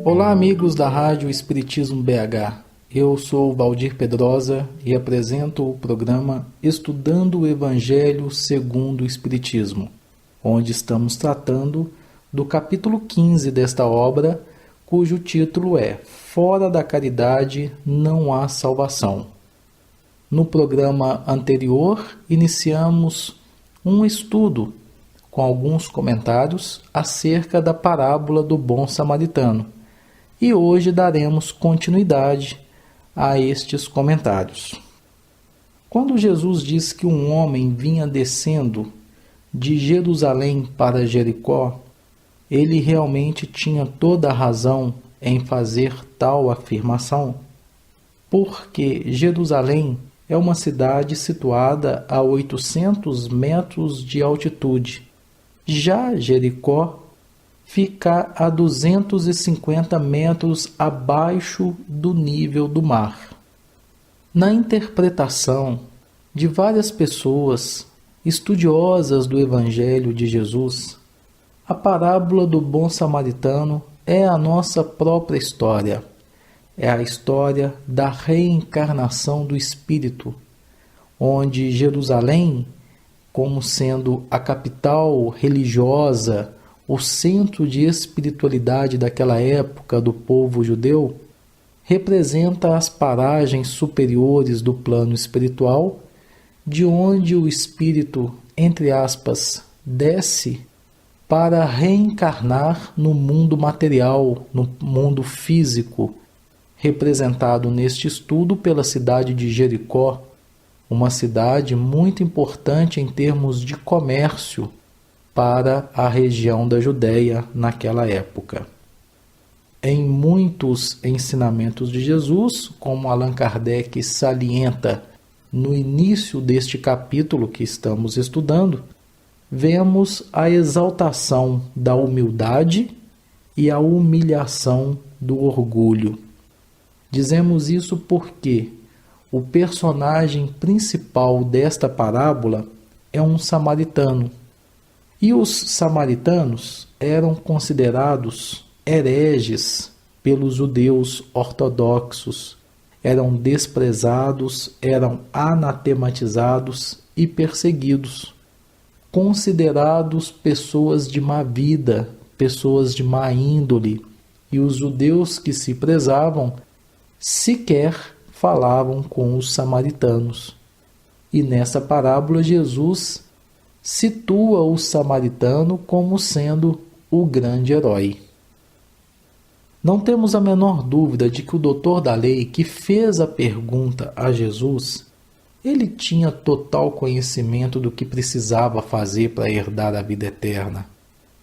Olá, amigos da Rádio Espiritismo BH. Eu sou Valdir Pedrosa e apresento o programa Estudando o Evangelho segundo o Espiritismo, onde estamos tratando do capítulo 15 desta obra, cujo título é Fora da Caridade não há salvação. No programa anterior, iniciamos um estudo com alguns comentários acerca da parábola do bom samaritano. E hoje daremos continuidade a estes comentários. Quando Jesus diz que um homem vinha descendo de Jerusalém para Jericó, ele realmente tinha toda a razão em fazer tal afirmação, porque Jerusalém é uma cidade situada a 800 metros de altitude. Já Jericó fica a 250 metros abaixo do nível do mar. Na interpretação de várias pessoas estudiosas do Evangelho de Jesus, a parábola do bom samaritano é a nossa própria história. É a história da reencarnação do Espírito, onde Jerusalém, como sendo a capital religiosa, o centro de espiritualidade daquela época do povo judeu, representa as paragens superiores do plano espiritual, de onde o espírito, entre aspas, desce para reencarnar no mundo material, no mundo físico, representado neste estudo pela cidade de Jericó, uma cidade muito importante em termos de comércio para a região da Judéia naquela época. Em muitos ensinamentos de Jesus, como Allan Kardec salienta no início deste capítulo que estamos estudando, vemos a exaltação da humildade e a humilhação do orgulho. Dizemos isso porque o personagem principal desta parábola é um samaritano. E os samaritanos eram considerados hereges pelos judeus ortodoxos, eram desprezados, eram anatematizados e perseguidos, considerados pessoas de má vida, pessoas de má índole, e os judeus que se prezavam sequer falavam com os samaritanos. E nessa parábola Jesus situa o samaritano como sendo o grande herói. Não temos a menor dúvida de que o doutor da lei que fez a pergunta a Jesus, ele tinha total conhecimento do que precisava fazer para herdar a vida eterna.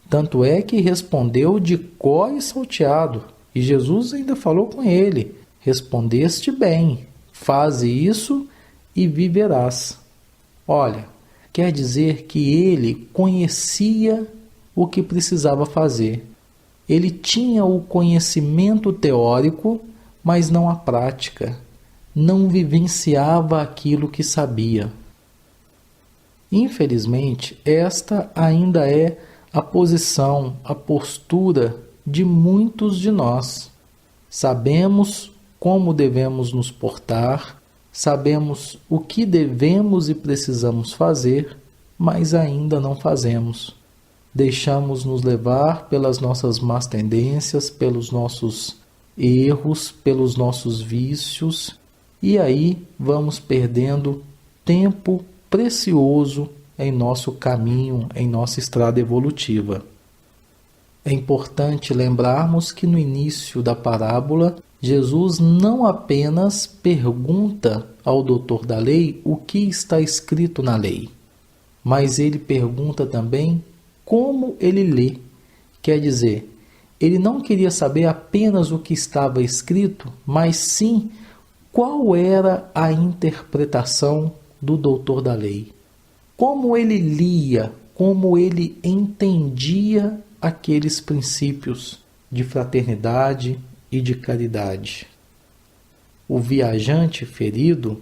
Tanto é que respondeu de có e salteado, e Jesus ainda falou com ele: respondeste bem, faze isso e viverás. Olha, quer dizer que ele conhecia o que precisava fazer. Ele tinha o conhecimento teórico, mas não a prática. Não vivenciava aquilo que sabia. Infelizmente, esta ainda é a posição, a postura de muitos de nós. Sabemos como devemos nos portar, sabemos o que devemos e precisamos fazer, mas ainda não fazemos. Deixamos nos levar pelas nossas más tendências, pelos nossos erros, pelos nossos vícios, e aí vamos perdendo tempo precioso em nosso caminho, em nossa estrada evolutiva. É importante lembrarmos que no início da parábola, Jesus não apenas pergunta ao doutor da lei o que está escrito na lei, mas ele pergunta também como ele lê. Quer dizer, ele não queria saber apenas o que estava escrito, mas sim qual era a interpretação do doutor da lei. Como ele lia, como ele entendia aqueles princípios de fraternidade e de caridade. o viajante ferido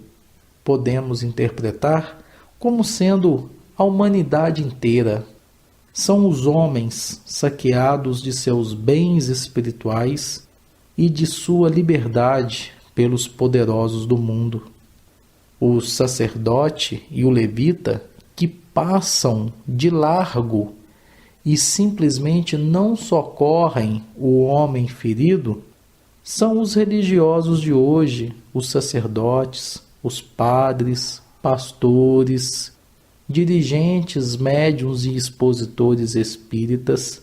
podemos interpretar como sendo a humanidade inteira. São os homens saqueados de seus bens espirituais e de sua liberdade pelos poderosos do mundo. O sacerdote e o levita que passam de largo e simplesmente não socorrem o homem ferido são os religiosos de hoje, os sacerdotes, os padres, pastores, dirigentes, médiuns e expositores espíritas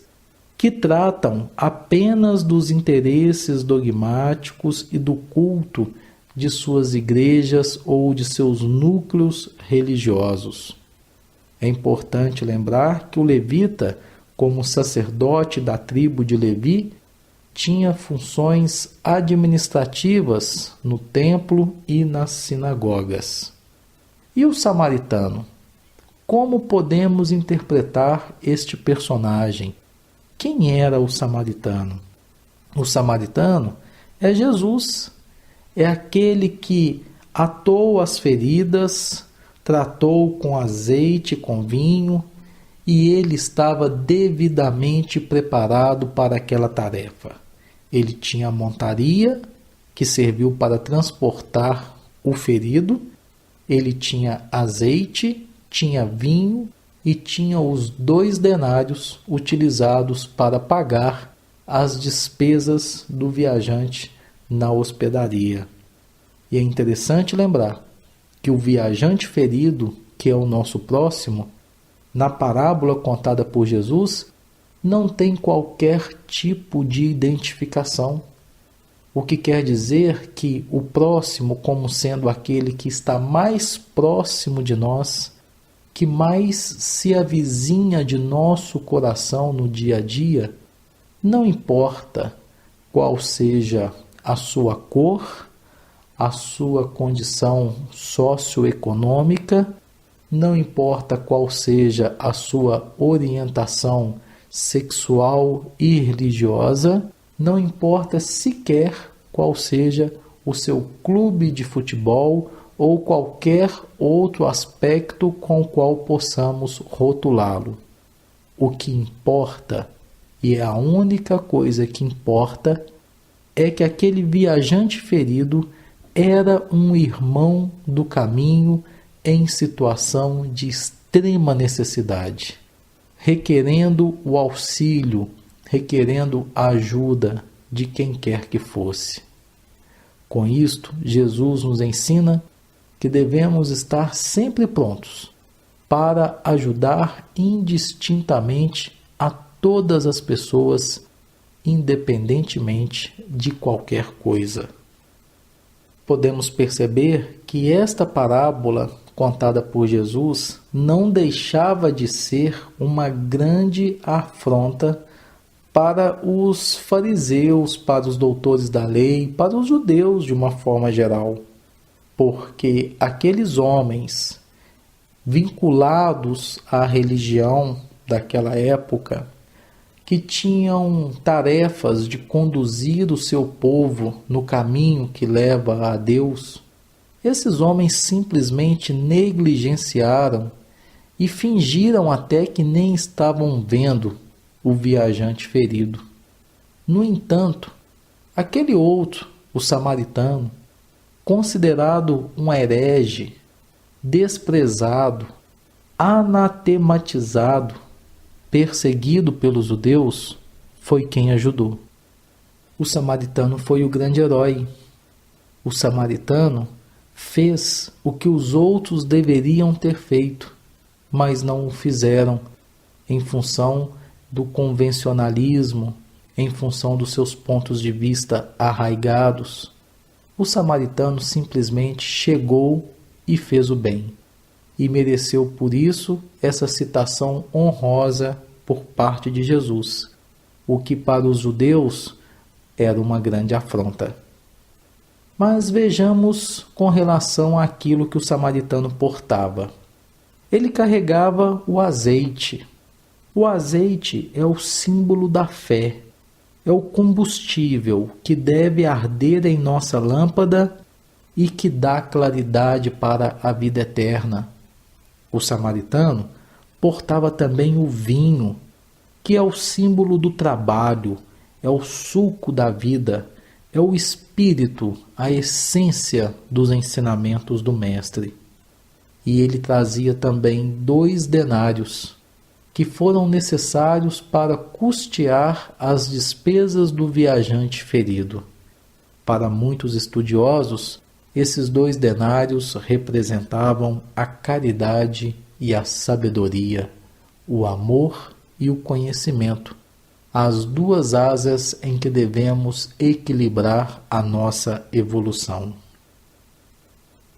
que tratam apenas dos interesses dogmáticos e do culto de suas igrejas ou de seus núcleos religiosos. É importante lembrar que o levita, como sacerdote da tribo de Levi, tinha funções administrativas no templo e nas sinagogas. E o samaritano? Como podemos interpretar este personagem? Quem era o samaritano? O samaritano é Jesus, é aquele que atou as feridas, tratou com azeite, com vinho, e ele estava devidamente preparado para aquela tarefa. Ele tinha a montaria, que serviu para transportar o ferido, ele tinha azeite, tinha vinho e tinha os 2 denários utilizados para pagar as despesas do viajante na hospedaria. E é interessante lembrar que o viajante ferido, que é o nosso próximo, na parábola contada por Jesus, não tem qualquer tipo de identificação. O que quer dizer que o próximo, como sendo aquele que está mais próximo de nós, que mais se avizinha de nosso coração no dia a dia, não importa qual seja a sua cor, a sua condição socioeconômica, não importa qual seja a sua orientação sexual e religiosa, não importa sequer qual seja o seu clube de futebol ou qualquer outro aspecto com o qual possamos rotulá-lo. O que importa, e é a única coisa que importa, é que aquele viajante ferido era um irmão do caminho em situação de extrema necessidade, requerendo o auxílio, requerendo a ajuda de quem quer que fosse. Com isto, Jesus nos ensina que devemos estar sempre prontos para ajudar indistintamente a todas as pessoas, independentemente de qualquer coisa. Podemos perceber que esta parábola contada por Jesus não deixava de ser uma grande afronta para os fariseus, para os doutores da lei, para os judeus de uma forma geral, porque aqueles homens vinculados à religião daquela época, que tinham tarefas de conduzir o seu povo no caminho que leva a Deus, esses homens simplesmente negligenciaram e fingiram até que nem estavam vendo o viajante ferido. No entanto, aquele outro, o samaritano, considerado um herege, desprezado, anatematizado, perseguido pelos judeus, foi quem ajudou. O samaritano foi o grande herói. O samaritano fez o que os outros deveriam ter feito, mas não o fizeram em função do convencionalismo, em função dos seus pontos de vista arraigados. O samaritano simplesmente chegou e fez o bem, e mereceu por isso essa citação honrosa por parte de Jesus, o que para os judeus era uma grande afronta. Mas vejamos com relação àquilo que o samaritano portava. Ele carregava o azeite. O azeite é o símbolo da fé, é o combustível que deve arder em nossa lâmpada e que dá claridade para a vida eterna. O samaritano portava também o vinho, que é o símbolo do trabalho, é o suco da vida, é o espírito, a essência dos ensinamentos do Mestre. E ele trazia também 2 denários, que foram necessários para custear as despesas do viajante ferido. Para muitos estudiosos, esses 2 denários representavam a caridade e a sabedoria, o amor e o conhecimento, as 2 asas em que devemos equilibrar a nossa evolução.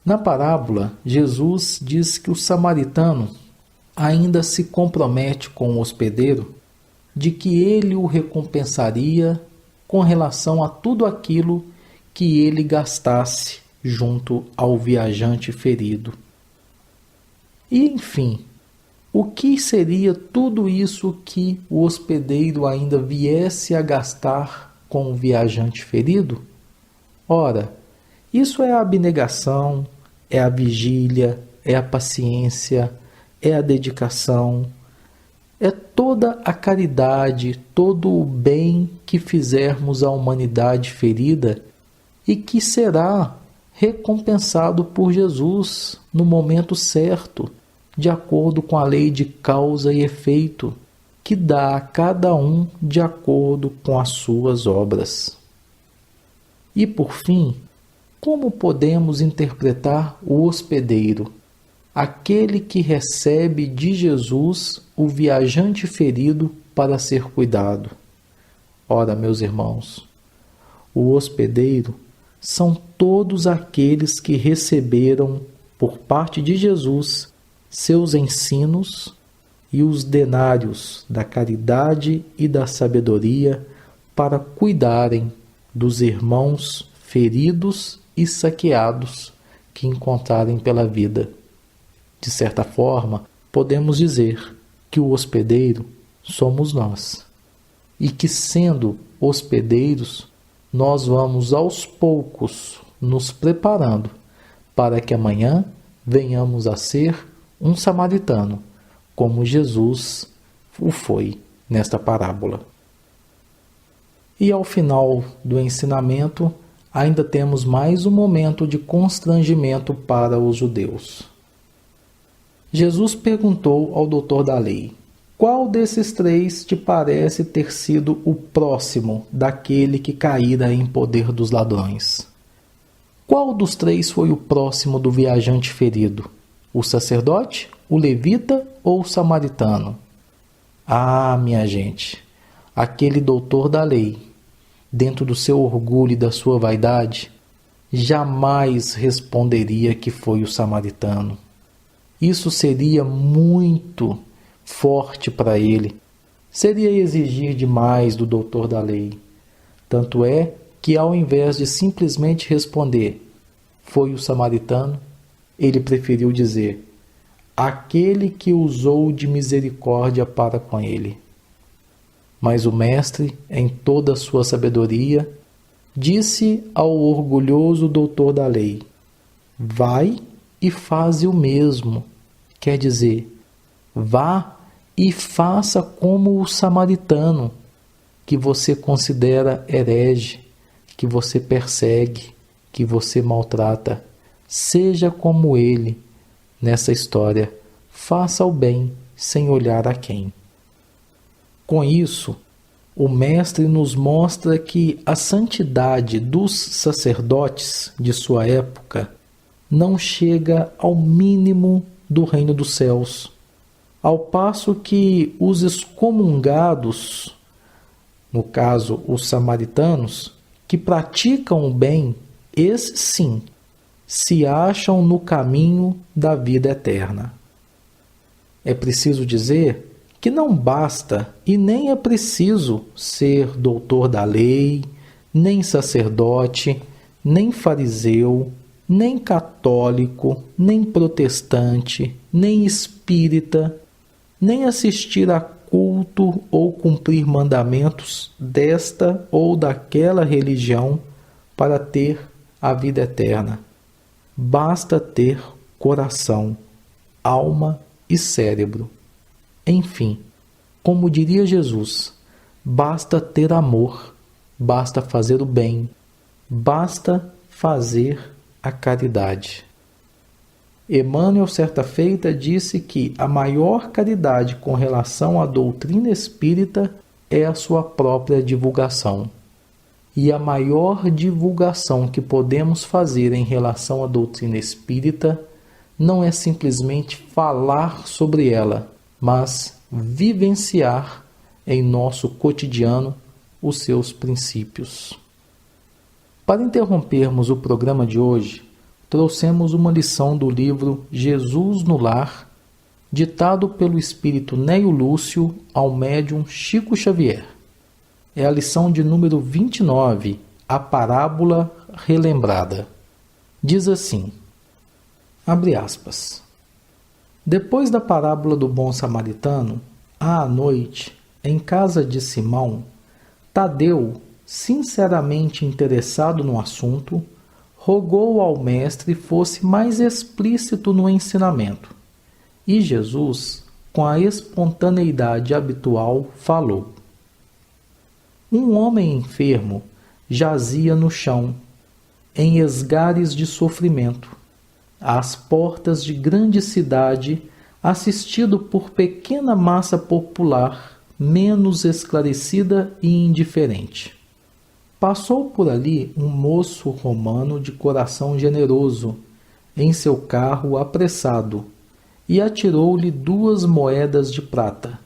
Na parábola, Jesus diz que o samaritano ainda se compromete com o hospedeiro de que ele o recompensaria com relação a tudo aquilo que ele gastasse junto ao viajante ferido. E, enfim, o que seria tudo isso que o hospedeiro ainda viesse a gastar com o viajante ferido? Ora, isso é a abnegação, é a vigília, é a paciência, é a dedicação, é toda a caridade, todo o bem que fizermos à humanidade ferida e que será recompensado por Jesus no momento certo, de acordo com a lei de causa e efeito, que dá a cada um de acordo com as suas obras. E por fim, como podemos interpretar o hospedeiro, aquele que recebe de Jesus o viajante ferido para ser cuidado? Ora, meus irmãos, o hospedeiro são todos aqueles que receberam por parte de Jesus seus ensinos e os denários da caridade e da sabedoria para cuidarem dos irmãos feridos e saqueados que encontrarem pela vida. De certa forma, podemos dizer que o hospedeiro somos nós, e que, sendo hospedeiros, nós vamos aos poucos nos preparando para que amanhã venhamos a ser um samaritano, como Jesus o foi nesta parábola. E ao final do ensinamento, ainda temos mais um momento de constrangimento para os judeus. Jesus perguntou ao doutor da lei: qual desses 3 te parece ter sido o próximo daquele que caíra em poder dos ladrões? Qual dos 3 foi o próximo do viajante ferido? O sacerdote, o levita ou o samaritano? Ah, minha gente, aquele doutor da lei, dentro do seu orgulho e da sua vaidade, jamais responderia que foi o samaritano. Isso seria muito forte para ele. Seria exigir demais do doutor da lei. Tanto é que, ao invés de simplesmente responder, foi o samaritano, ele preferiu dizer, aquele que usou de misericórdia para com ele. Mas o mestre, em toda a sua sabedoria, disse ao orgulhoso doutor da lei, vai e faze o mesmo. Quer dizer, vá e faça como o samaritano, que você considera herege, que você persegue, que você maltrata. Seja como ele nessa história. Faça o bem sem olhar a quem. Com isso, o Mestre nos mostra que a santidade dos sacerdotes de sua época não chega ao mínimo do reino dos céus, ao passo que os excomungados, no caso os samaritanos, que praticam o bem, esses sim, se acham no caminho da vida eterna. É preciso dizer que não basta e nem é preciso ser doutor da lei, nem sacerdote, nem fariseu, nem católico, nem protestante, nem espírita, nem assistir a culto ou cumprir mandamentos desta ou daquela religião para ter a vida eterna. basta ter coração, alma e cérebro. Enfim, como diria Jesus, basta ter amor, basta fazer o bem, basta fazer a caridade. Emmanuel, certa feita, disse que a maior caridade com relação à doutrina espírita é a sua própria divulgação. E a maior divulgação que podemos fazer em relação à doutrina espírita não é simplesmente falar sobre ela, mas vivenciar em nosso cotidiano os seus princípios. Para interrompermos o programa de hoje, trouxemos uma lição do livro Jesus no Lar, ditado pelo espírito Neio Lúcio ao médium Chico Xavier. É a lição de número 29, a parábola relembrada. Diz assim, abre aspas, depois da parábola do bom samaritano, à noite, em casa de Simão, Tadeu, sinceramente interessado no assunto, rogou ao mestre fosse mais explícito no ensinamento. E Jesus, com a espontaneidade habitual, falou. Um homem enfermo jazia no chão, em esgares de sofrimento, às portas de grande cidade, assistido por pequena massa popular, menos esclarecida e indiferente. Passou por ali um moço romano de coração generoso, em seu carro apressado, e atirou-lhe 2 moedas de prata,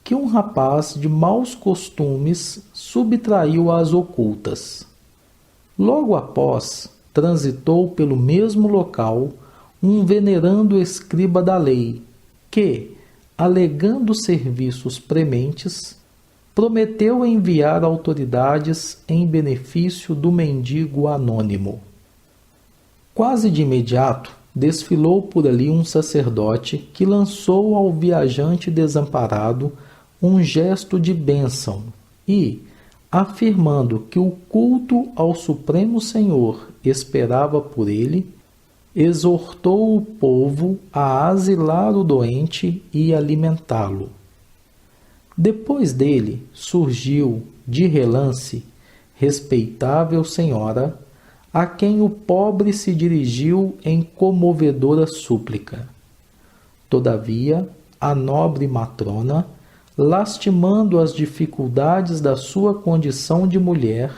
que um rapaz de maus costumes subtraiu às ocultas. Logo após, transitou pelo mesmo local um venerando escriba da lei, que, alegando serviços prementes, prometeu enviar autoridades em benefício do mendigo anônimo. Quase de imediato, desfilou por ali um sacerdote que lançou ao viajante desamparado um gesto de bênção e, afirmando que o culto ao Supremo Senhor esperava por ele, exortou o povo a asilar o doente e alimentá-lo. Depois dele surgiu, de relance, respeitável senhora, a quem o pobre se dirigiu em comovedora súplica. Todavia, a nobre matrona, lastimando as dificuldades da sua condição de mulher,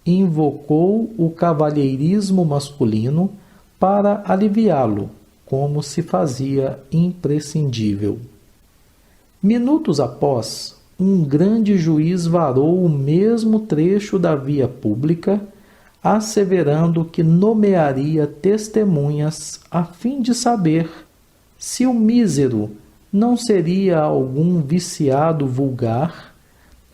invocou o cavalheirismo masculino para aliviá-lo, como se fazia imprescindível. Minutos após, um grande juiz varou o mesmo trecho da via pública, asseverando que nomearia testemunhas a fim de saber se o mísero não seria algum viciado vulgar,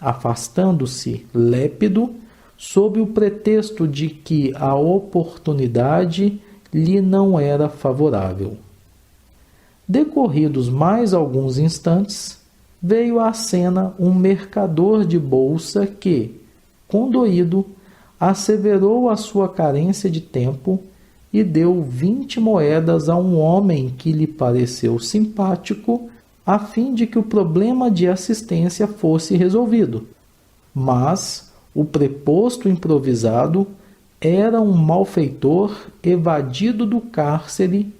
afastando-se lépido sob o pretexto de que a oportunidade lhe não era favorável. Decorridos mais alguns instantes, veio à cena um mercador de bolsa que, condoído, asseverou a sua carência de tempo e deu 20 moedas a um homem que lhe pareceu simpático, a fim de que o problema de assistência fosse resolvido. Mas o preposto improvisado era um malfeitor evadido do cárcere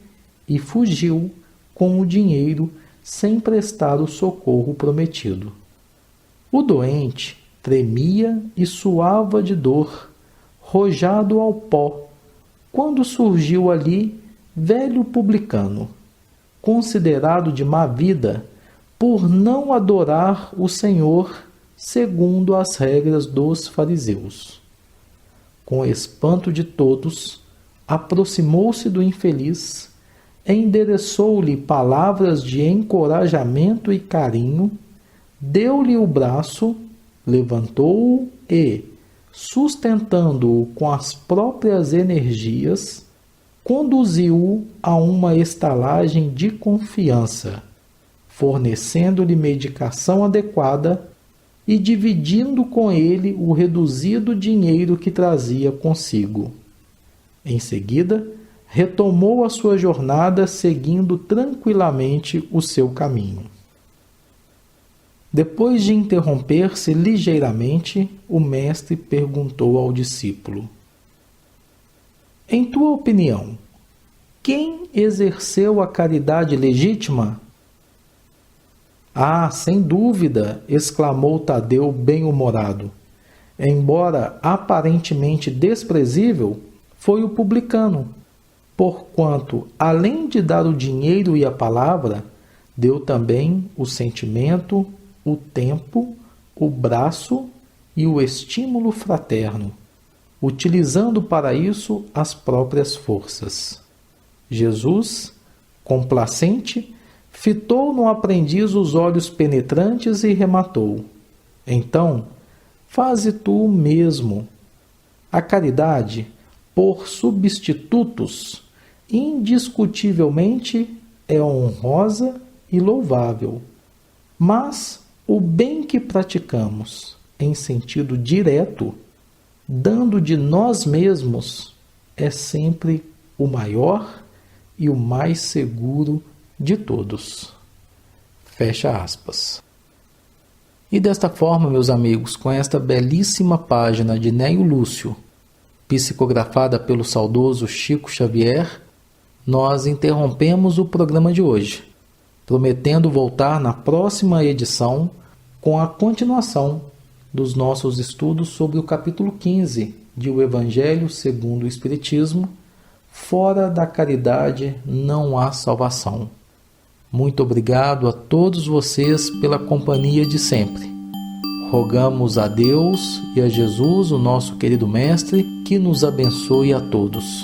e fugiu com o dinheiro sem prestar o socorro prometido. O doente tremia e suava de dor, rojado ao pó, quando surgiu ali velho publicano, considerado de má vida por não adorar o Senhor segundo as regras dos fariseus. Com espanto de todos, aproximou-se do infeliz, endereçou-lhe palavras de encorajamento e carinho, deu-lhe o braço, levantou-o e, sustentando-o com as próprias energias, conduziu-o a uma estalagem de confiança, fornecendo-lhe medicação adequada e dividindo com ele o reduzido dinheiro que trazia consigo. Em seguida, retomou a sua jornada seguindo tranquilamente o seu caminho. Depois de interromper-se ligeiramente, o mestre perguntou ao discípulo: Em tua opinião, quem exerceu a caridade legítima? Ah, sem dúvida! Exclamou Tadeu bem-humorado. Embora aparentemente desprezível, foi o publicano, porquanto, além de dar o dinheiro e a palavra, deu também o sentimento, o tempo, o braço e o estímulo fraterno, utilizando para isso as próprias forças. Jesus, complacente, fitou no aprendiz os olhos penetrantes e rematou: Então, faze tu o mesmo. A caridade, por substitutos, indiscutivelmente é honrosa e louvável. Mas o bem que praticamos, em sentido direto, dando de nós mesmos, é sempre o maior e o mais seguro de todos. Fecha aspas. E desta forma, meus amigos, com esta belíssima página de Néio Lúcio, psicografada pelo saudoso Chico Xavier, nós interrompemos o programa de hoje, prometendo voltar na próxima edição com a continuação dos nossos estudos sobre o capítulo 15 de O Evangelho segundo o Espiritismo, Fora da caridade não há salvação. Muito obrigado a todos vocês pela companhia de sempre. Rogamos a Deus e a Jesus, o nosso querido Mestre, que nos abençoe a todos.